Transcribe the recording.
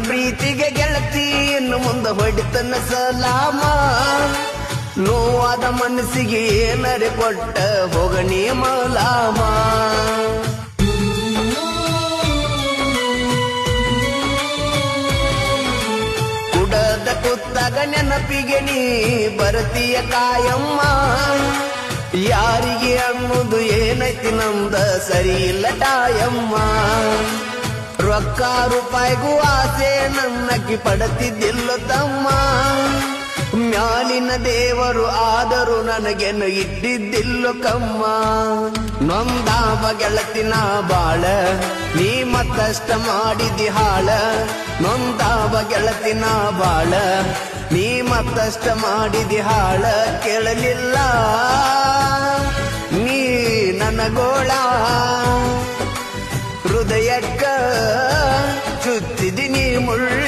ಪ್ರೀತಿಗೆ ಗೆಳತಿ ಇನ್ನು ಮುಂದೆ ಹೊಡಿತನ ಸಲಾಮ ನೋವಾದ ಮನಸ್ಸಿಗೆ ಏನರೆ ಕೊಟ್ಟ ಹೋಗಣಿ ಮಲಾಮ ಕುಡದ ಕುತ್ತಾಗ ನೆನಪಿಗೆ ನೀ ಬರತೀಯ ಕಾಯಮ್ಮ ಯಾರಿಗೆ ಅನ್ನೋದು ಏನೈತಿ ನಮ್ದ ಸರಿ ಇಲ್ಲ ಟಾಯಮ್ಮ ರೊಕ್ಕ ರೂಪಾಯಿಗೂ ಆಸೆ ನನ್ನಕ್ಕಿ ಪಡತಿದ್ದಿಲ್ಲ ತಮ್ಮ ಮ್ಯಾಲಿನ ದೇವರು ಆದರೂ ನನಗೇನು ಇಟ್ಟಿದ್ದಿಲ್ಲ ಕಮ್ಮ ನೊಂದಾವ ಗೆಳತಿನ ಬಾಳ ನೀ ಮತ್ತಷ್ಟ ಮಾಡಿದಿ ಹಾಳ ನೊಂದಾವ ಗೆಳತಿನ ಬಾಳ ನೀ ಮತ್ತಷ್ಟ ಮಾಡಿದಿ ಹಾಳ ಕೇಳಲಿಲ್ಲ ನೀ ನನಗೋಳ ಹೃದಯಕ್ಕ ಚುತ್ತಿದಿ ನೀ ಮುಳ್ಳ